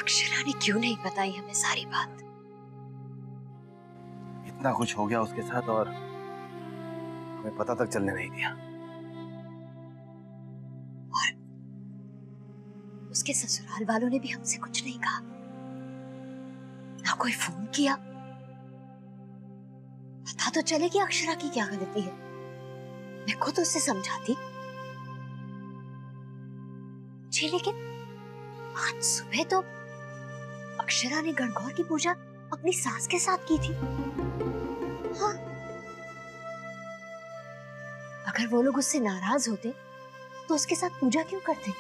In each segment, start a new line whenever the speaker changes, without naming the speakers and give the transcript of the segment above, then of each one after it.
अक्षरा ने क्यों नहीं बताई हमें सारी बात?
इतना कुछ हो गया उसके साथ और हमें पता तक चलने नहीं दिया।
और उसके ससुराल वालों ने भी हमसे कुछ नहीं कहा, ना कोई फोन किया। पता तो चले कि अक्षरा की क्या गलती है। मैं खुद उससे समझाती जी, लेकिन आज सुबह तो अक्षरा ने गणगौर की पूजा अपनी सास के साथ की थी। हाँ, अगर वो लोग उससे नाराज होते तो उसके साथ पूजा क्यों करते?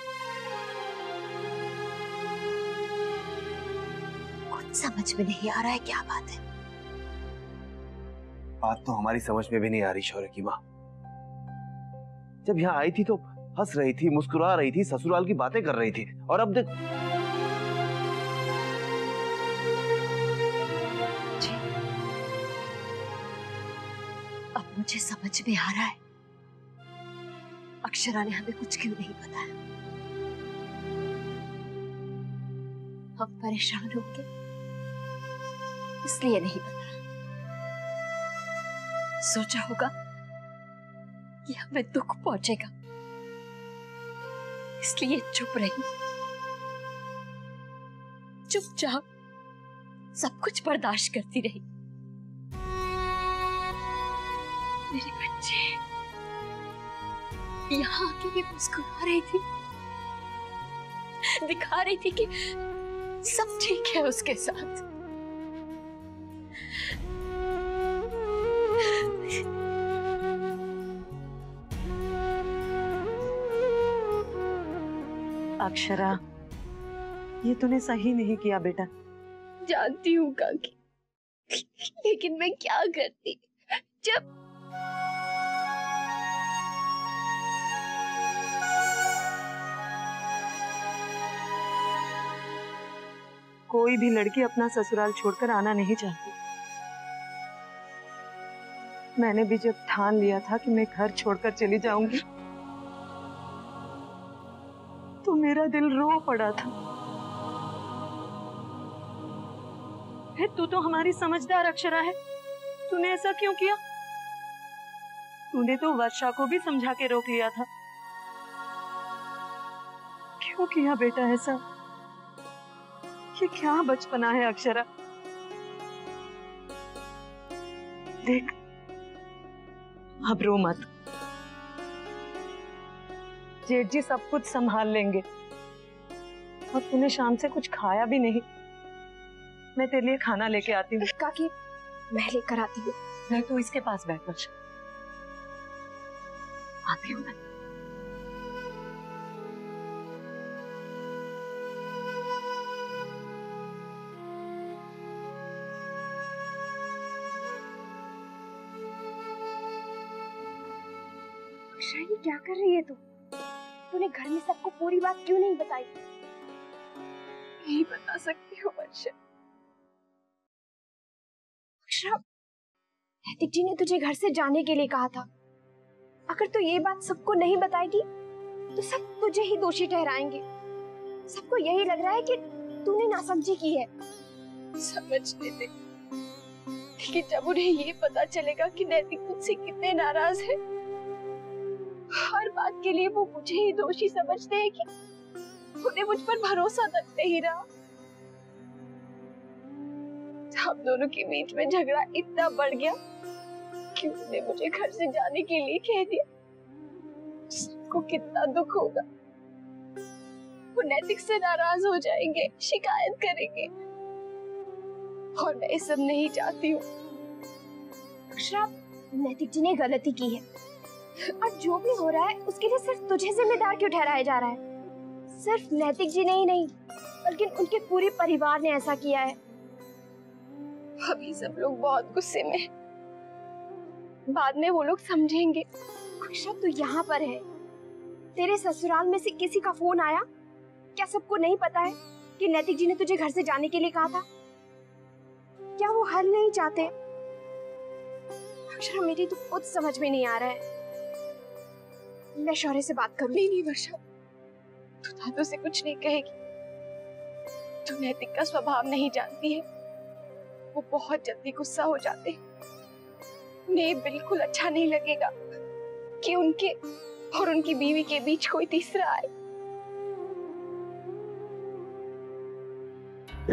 कुछ समझ में नहीं आ रहा है क्या बात है।
बात तो हमारी समझ में भी नहीं आ रही शौर्य की माँ। जब यहाँ आई थी तो हंस रही थी, मुस्कुरा रही थी, ससुराल की बातें कर रही थी, और अब देख।
अब मुझे समझ में आ रहा है अक्षरा ने हमें कुछ क्यों नहीं बताया। हम परेशान होंगे इसलिए नहीं बताया। सोचा होगा कि हमें दुख पहुंचेगा इसलिए चुप रही, चुपचाप सब कुछ बर्दाश्त करती रही। मेरे बच्चे यहाँ आके भी मुस्कुरा रही थी, दिखा रही थी कि सब ठीक है उसके साथ।
अक्षरा, ये तूने सही नहीं किया बेटा।
जानती हूँ काकी, लेकिन मैं क्या करती जब
कोई भी लड़की अपना ससुराल छोड़कर आना नहीं चाहती। मैंने भी जब ठान लिया था कि मैं घर छोड़कर चली जाऊंगी तो मेरा दिल रो पड़ा था। तू तो हमारी समझदार अक्षरा है, तूने ऐसा क्यों किया? तूने तो वर्षा को भी समझा के रोक लिया था। क्यों किया बेटा ऐसा? ये क्या बचपना है अक्षरा। देख, अब रो मत। जेठ जी सब कुछ संभाल लेंगे। और तूने शाम से कुछ खाया भी नहीं। मैं तेरे लिए खाना लेके आती हूँ।
काकी, मैं लेकर आती हूँ।
मैं तो इसके पास बैठ वर्षा। आती हूँ मैं।
शाही, क्या कर रही है तू? तूने घर में सबको पूरी बात क्यों नहीं बताई? नहीं बता सकती हूँ वर्षा। अक्षरा, नैतिक जी ने तुझे घर से जाने के लिए कहा था। अगर तू ये बात सबको नहीं बताएगी तो सब तुझे ही दोषी ठहराएंगे। सबको यही लग रहा है कि तूने नासमझी की है। समझने दे, लेकिन जब उन्हें ये पता चलेगा कि नैतिक तुझसे कितने नाराज है, हर बात के लिए वो मुझे ही दोषी समझते हैं कि उन्हें मुझ पर भरोसा तक नहीं रहा। हम दोनों के बीच में झगड़ा इतना बढ़ गया कि उन्होंने मुझे घर से जाने के लिए कह दिया। सबको कितना दुख होगा। वो नैतिक से नाराज हो जाएंगे, शिकायत करेंगे, और मैं ये सब नहीं चाहती हूँ। अक्षरा, नैतिक जी ने गलती की है और जो भी हो रहा है उसके लिए सिर्फ तुझे जिम्मेदार क्यों ठहराया जा रहा है? सिर्फ नैतिक जी ने ही नहीं बल्कि उनके पूरे परिवार ने ऐसा किया है। अभी सब लोग बहुत गुस्से में हैं। बाद में वो लोग समझेंगे। अक्षरा, तू यहाँ पर है, तेरे ससुराल में से किसी का फोन आया? क्या सबको नहीं पता है कि नैतिक जी ने तुझे घर से जाने के लिए कहा था? क्या वो हल नहीं चाहते? अक्षरा, मेरी तो खुद समझ में नहीं आ रहा है। मैं शौर्य से बात करूं। नहीं वर्षा, तू दादू से कुछ नहीं कहेगी। तू नैतिक का स्वभाव नहीं जानती है। वो बहुत जल्दी गुस्सा हो जाते हैं। उन्हें बिल्कुल अच्छा नहीं लगेगा कि उनके और उनकी बीवी के बीच कोई तीसरा आए।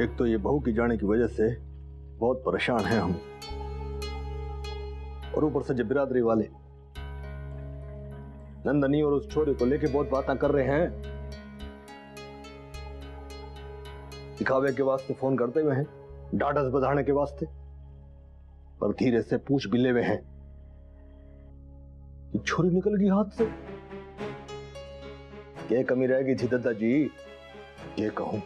एक तो ये बहू की जाने की वजह से बहुत परेशान हैं हम, और ऊपर से जब बिरादरी वाले नंदनी और उस छोरे को लेके बहुत बातें कर रहे हैं। दिखावे के वास्ते फोन करते हुए हैं, डांडस बधाने के वास्ते, पर धीरे से पूछ भी ले हुए हैं कि छोरी निकल गई हाथ से। क्या कमी रहेगी थी दादाजी? ये कहूं,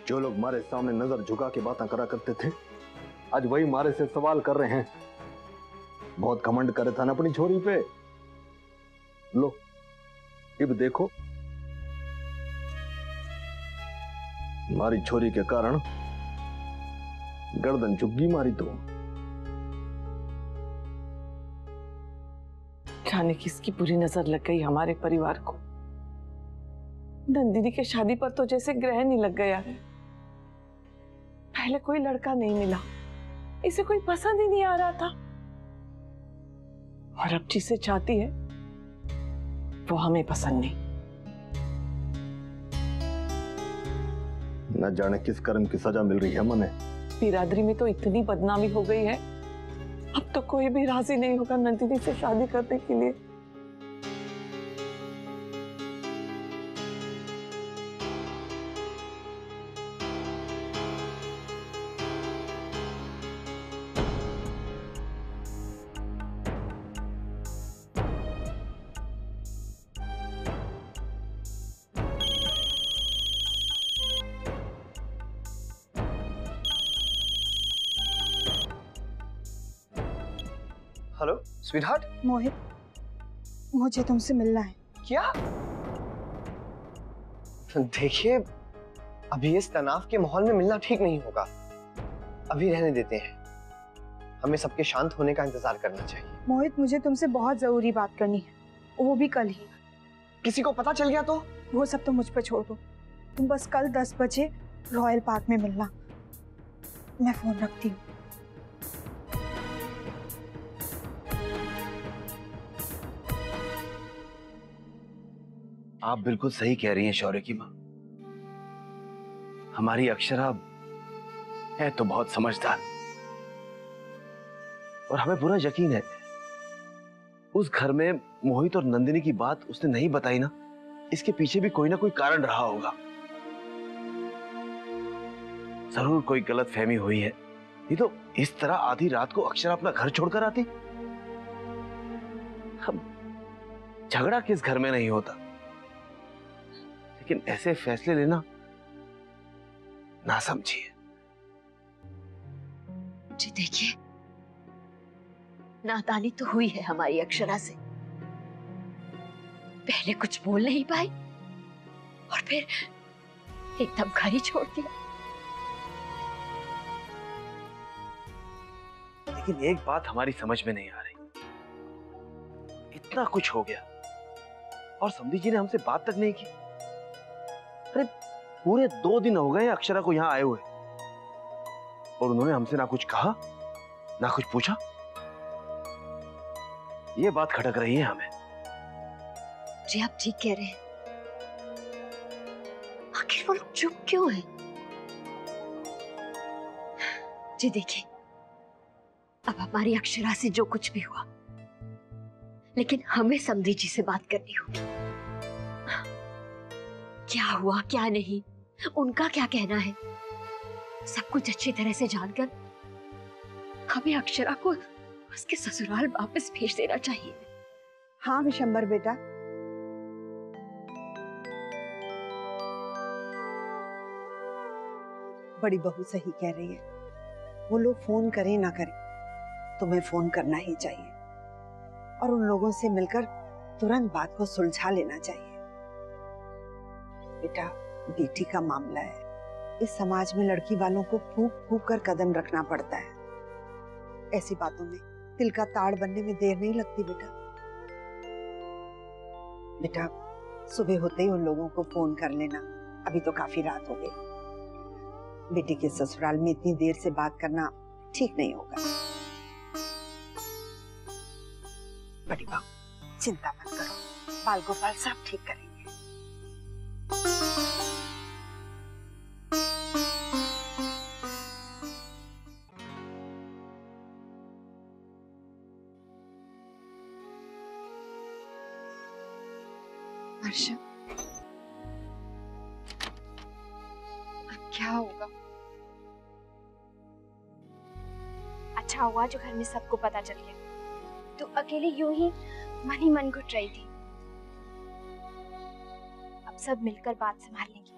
जो लोग मारे सामने नजर झुका के बातें करा करते थे, आज वही मारे से सवाल कर रहे हैं। बहुत घमंड करे था ना अपनी छोरी पे। लो अब देखो, मारी छोरी के कारण गर्दन चुग्गी मारी। तो
जाने किसकी बुरी नजर लग गई हमारे परिवार को। नंदिनी के शादी पर तो जैसे ग्रहण ही लग गया है। पहले कोई लड़का नहीं मिला, इसे कोई पसंद ही नहीं आ रहा था, और अब जिसे चाहती है वो हमें पसंद नहीं।
न जाने किस कर्म की सजा मिल रही है मने।
बिरादरी में तो इतनी बदनामी हो गई है, अब तो कोई भी राजी नहीं होगा नंदिनी से शादी करने के लिए।
Hello sweetheart.
मोहित, मुझे तुमसे मिलना है।
क्या? देखिए, अभी इस तनाव के माहौल में मिलना ठीक नहीं होगा। अभी रहने देते हैं, हमें सबके शांत होने का इंतजार करना चाहिए।
मोहित, मुझे तुमसे बहुत जरूरी बात करनी है, वो भी कल ही।
किसी को पता चल गया तो?
वो सब तो मुझ पर छोड़ दो, तुम बस कल 10 बजे रॉयल पार्क में मिलना। मैं फोन रखती हूँ।
आप बिल्कुल सही कह रही हैं शौर्य की माँ। हमारी अक्षरा है तो बहुत समझदार, और हमें पूरा यकीन है उस घर में मोहित और नंदिनी की बात उसने नहीं बताई ना, इसके पीछे भी कोई ना कोई कारण रहा होगा। जरूर कोई गलत फहमी हुई है, नहीं तो इस तरह आधी रात को अक्षरा अपना घर छोड़कर आती। अब झगड़ा किस घर में नहीं होता, लेकिन ऐसे फैसले लेना ना समझिए।
जी देखिए, नादानी तो हुई है हमारी अक्षरा से। पहले कुछ बोल नहीं पाई और फिर एकदम घर ही छोड़ दिया।
लेकिन एक बात हमारी समझ में नहीं आ रही, इतना कुछ हो गया और समधी जी ने हमसे बात तक नहीं की। अरे पूरे 2 दिन हो गए अक्षरा को यहां आए हुए, और उन्होंने हमसे ना कुछ कहा ना कुछ पूछा। ये बात खटक रही है हमें।
जी आप ठीक कह रहे हैं, आखिर वो लोग चुप क्यों हैं? जी देखिए, अब हमारी अक्षरा से जो कुछ भी हुआ, लेकिन हमें समधी जी से बात करनी होगी। क्या हुआ क्या नहीं, उनका क्या कहना है, सब कुछ अच्छी तरह से जानकर हमें अक्षरा को उसके ससुराल वापस भेज देना चाहिए।
हाँ विशंबर बेटा, बड़ी बहू सही कह रही है। वो लोग फोन करें ना करें, तुम्हें फोन करना ही चाहिए और उन लोगों से मिलकर तुरंत बात को सुलझा लेना चाहिए। बेटा, बेटी का मामला है, इस समाज में लड़की वालों को फूंक फूंक कर कदम रखना पड़ता है। ऐसी बातों में दिल का ताड़ बनने में देर नहीं लगती बेटा। बेटा, सुबह होते ही उन लोगों को फोन कर लेना, अभी तो काफी रात हो गई। बेटी के ससुराल में इतनी देर से बात करना ठीक नहीं होगा। बड़ी बहू चिंता मत करो, बाल गोपाल सब ठीक करेंगे।
वर्षा, अब क्या होगा?
अच्छा हुआ जो घर में सबको पता चल गया। तो अकेले यूं ही मन घुट रही थी। अब सब मिलकर बात संभाल लेंगे।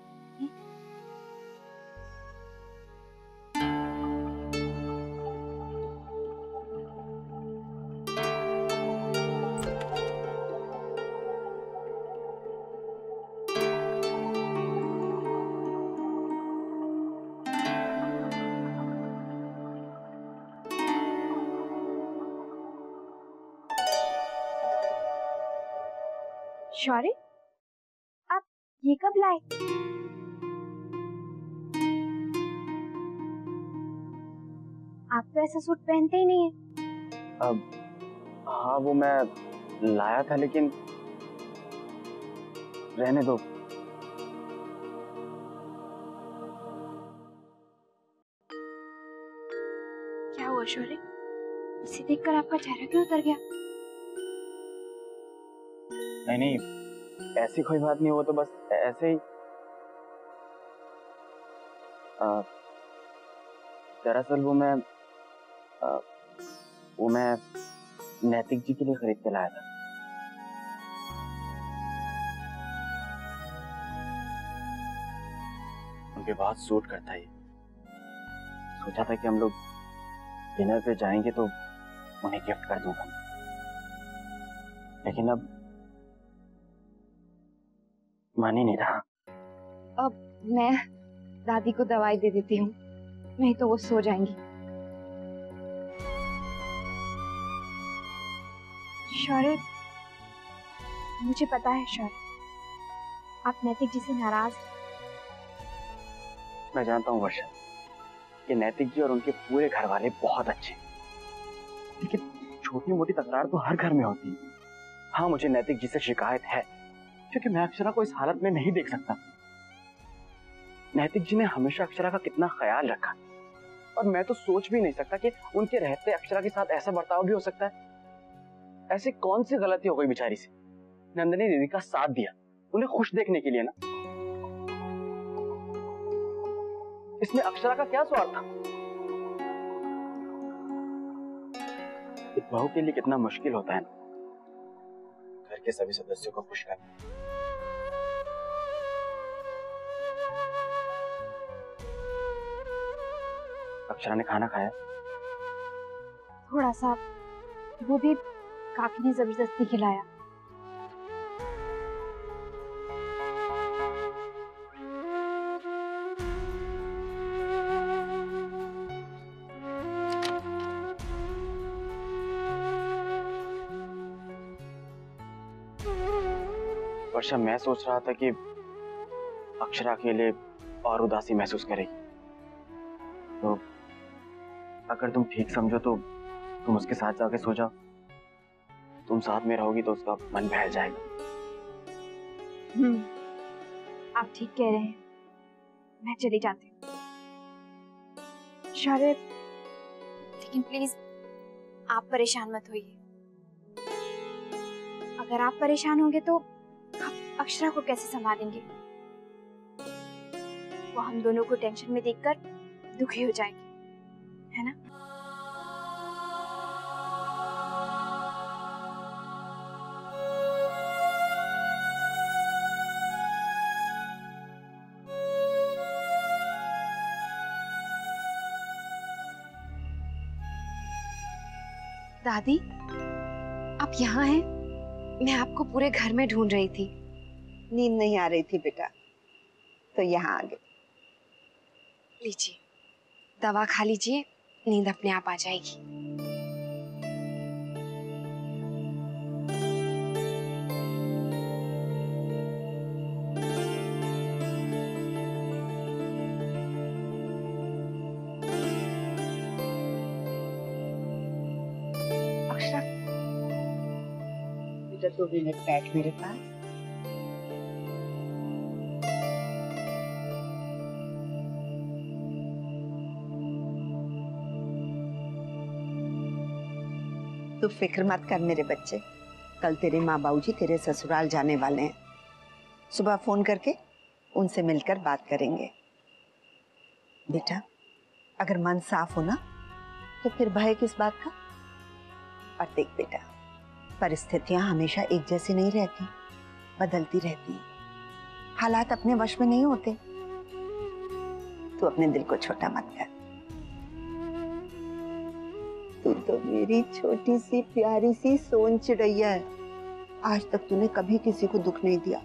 शौर्य, आप ये कब लाए? आप तो ऐसा सूट पहनते ही नहीं है।
हाँ वो मैं लाया था, लेकिन रहने दो।
क्या हुआ शौर्य? इसे देखकर आपका चेहरा क्यों उतर गया?
नहीं, ऐसी कोई बात नहीं, वो तो बस ऐसे ही। दरअसल वो मैं नैतिक जी के लिए खरीद के लाया था। उनके बहुत सूट करता है। सोचा था कि हम लोग डिनर पे जाएंगे तो उन्हें गिफ्ट कर दूंगा, लेकिन अब मान ही नहीं रहा।
अब मैं दादी को दवाई दे देती हूँ, नहीं तो वो सो जाएंगी। शौर्य, मुझे पता है शौर्य, आप नैतिक जी से नाराज हैं।
मैं जानता हूँ वर्षा, ये नैतिक जी और उनके पूरे घर वाले बहुत अच्छे हैं, लेकिन छोटी मोटी तकरार तो हर घर में होती है। हाँ, मुझे नैतिक जी से शिकायत है, क्योंकि मैं अक्षरा को इस हालत में नहीं देख सकता। नैतिक जी ने हमेशा अक्षरा का कितना ख्याल रखा, और मैं तो सोच भी नहीं सकता कि उनके रहते अक्षरा के साथ ऐसा बर्ताव भी हो सकता है। ऐसी कौन सी गलती हो गई बेचारी से? नंदिनी दीदी का साथ दिया उन्हें खुश देखने के लिए ना। इसमें अक्षरा का क्या स्वार्थ था? एक बहू के लिए कितना मुश्किल होता है ना, घर के सभी सदस्यों को खुश करना। अक्षरा ने खाना खाया?
थोड़ा सा, वो भी काकी ने जबरदस्ती खिलाया।
वर्षा, मैं सोच रहा था कि अक्षरा के लिए और उदासी महसूस करेगी, तो अगर तुम ठीक समझो तो तुम उसके साथ जाके सो जाओ। तुम साथ में रहोगी तो उसका मन बहल जाएगा।
आप ठीक कह रहे हैं, मैं चली जाती हूँ। शौर्य, लेकिन प्लीज आप परेशान मत होइए। अगर आप परेशान होंगे तो आप अक्षरा को कैसे संभालेंगे? वो हम दोनों को टेंशन में देखकर दुखी हो जाएगी, है ना?
दादी, आप यहाँ हैं? मैं आपको पूरे घर में ढूंढ रही थी।
नींद नहीं आ रही थी बेटा, तो यहाँ आ गई।
लीजिए, दवा खा लीजिए, नींद अपने आप आ जाएगी।
अक्षरा, बेटा 2 मिनट बैठ मेरे पास। तू फिक्र मत कर मेरे बच्चे, कल तेरे माँ बाबूजी तेरे ससुराल जाने वाले हैं। सुबह फोन करके उनसे मिलकर बात करेंगे। बेटा अगर मन साफ हो ना तो फिर भय किस बात का। और देख बेटा, परिस्थितियां हमेशा एक जैसी नहीं रहती, बदलती रहती हैं। हालात अपने वश में नहीं होते। तू अपने दिल को छोटा मत कर। तू तो मेरी छोटी सी प्यारी सी सोन चिड़ैया है। आज तक तूने कभी किसी को दुख नहीं दिया,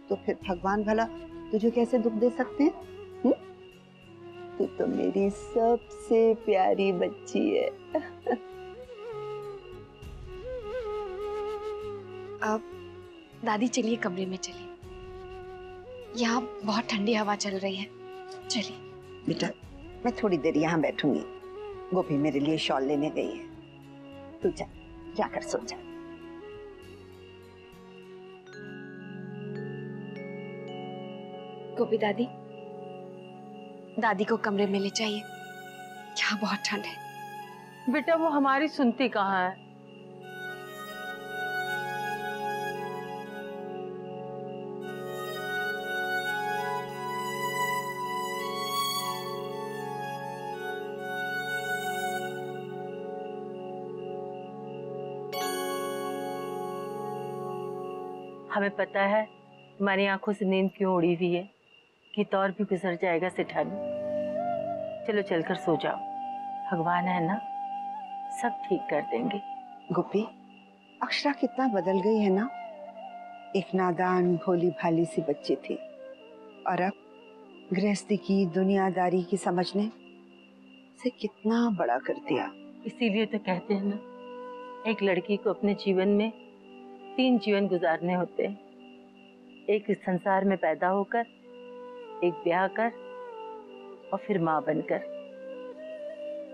तो फिर भगवान भला तुझे कैसे दुख दे सकते हैं? तू तो मेरी सबसे प्यारी बच्ची है।
अब दादी चलिए कमरे में चलिए, यहाँ बहुत ठंडी हवा चल रही है, चलिए।
बेटा मैं थोड़ी देर यहाँ बैठूंगी, गोपी मेरे लिए शॉल लेने गई है। तू जा, जाकर सो जा।
गोपी दादी, दादी को कमरे में ले जाइए, यहाँ बहुत ठंड है।
बेटा वो हमारी सुनती कहाँ है। हमें पता है हमारी आंखों से नींद क्यों उड़ी हुई है, कि दौर भी गुजर जाएगा सिठानी। चलो चलकर सो जाओ, भगवान है ना, सब ठीक कर देंगे।
गोपी, अक्षरा कितना बदल गई है ना। एक नादान भोली भाली सी बच्ची थी और अब गृहस्थी की दुनियादारी की समझने से कितना बड़ा कर दिया।
इसीलिए तो कहते हैं ना, एक लड़की को अपने जीवन में 3 जीवन गुजारने होते हैं। एक इस संसार में पैदा होकर, एक ब्याह कर और फिर माँ बनकर।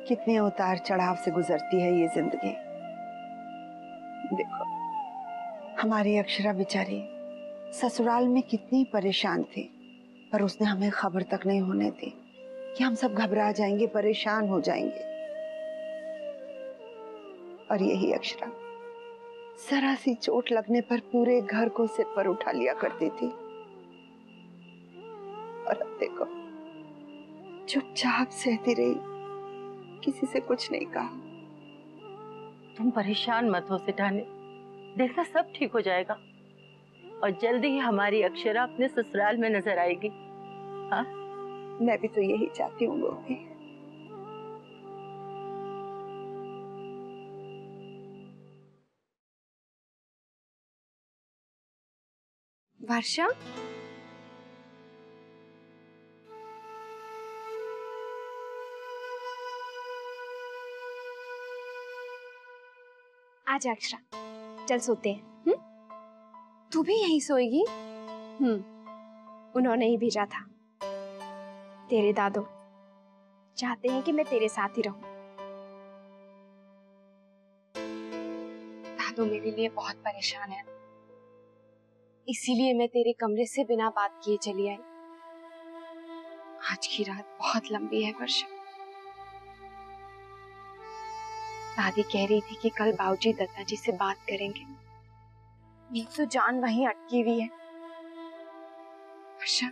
कितने उतार चढ़ाव से गुजरती है ये जिंदगी। देखो हमारी अक्षरा बेचारी ससुराल में कितनी परेशान थी, पर उसने हमें खबर तक नहीं होने दी कि हम सब घबरा जाएंगे, परेशान हो जाएंगे। और यही अक्षरा जरा सी चोट लगने पर पूरे घर को सिर पर उठा लिया करती थी। और अब देखो चुपचाप सहती रही, किसी से कुछ नहीं कहा।
तुम परेशान मत हो सिठानी, देखना सब ठीक हो जाएगा और जल्दी ही हमारी अक्षरा अपने ससुराल में नजर आएगी। हाँ,
मैं भी तो यही चाहती हूँ गोपी।
वर्षा, आजा अक्षरा, चल सोते हैं। तू भी यहीं सोएगी? उन्होंने ही भेजा था। तेरे दादू चाहते हैं कि मैं तेरे साथ ही रहूं। दादू मेरे लिए बहुत परेशान है, इसीलिए मैं तेरे कमरे से बिना बात किए चली आई। आज की रात बहुत लंबी है वर्षा। दादी कह रही थी कि कल बाबूजी दत्ता जी से बात करेंगे। मेरी तो जान वहीं अटकी हुई है। वर्षा,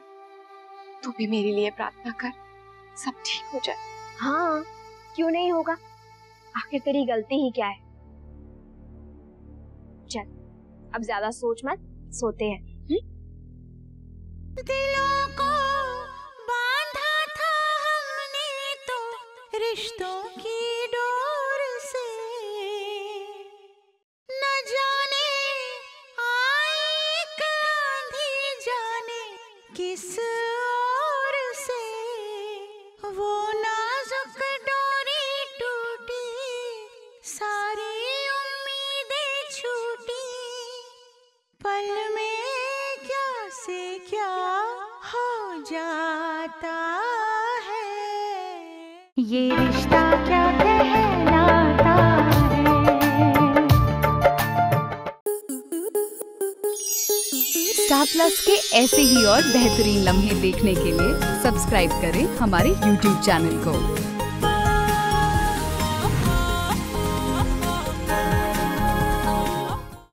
तू भी मेरे लिए प्रार्थना कर, सब ठीक हो जाए। हाँ, क्यों नहीं होगा, आखिर तेरी गलती ही क्या है। चल अब ज्यादा सोच मत, सोते हैं।
दिलों को बांधा था हमने तो रिश्तों की डोर से, न जाने आई आंधी जाने किस ओर से, वो नाजुक डोरी टूटी, सारी उम्मीदें छूटी, पल में क्या से क्या हो जाता है, ये रिश्ता क्या कहलाता है।
स्टार प्लस के ऐसे ही और बेहतरीन लम्हे देखने के लिए सब्सक्राइब करें हमारे YouTube चैनल को।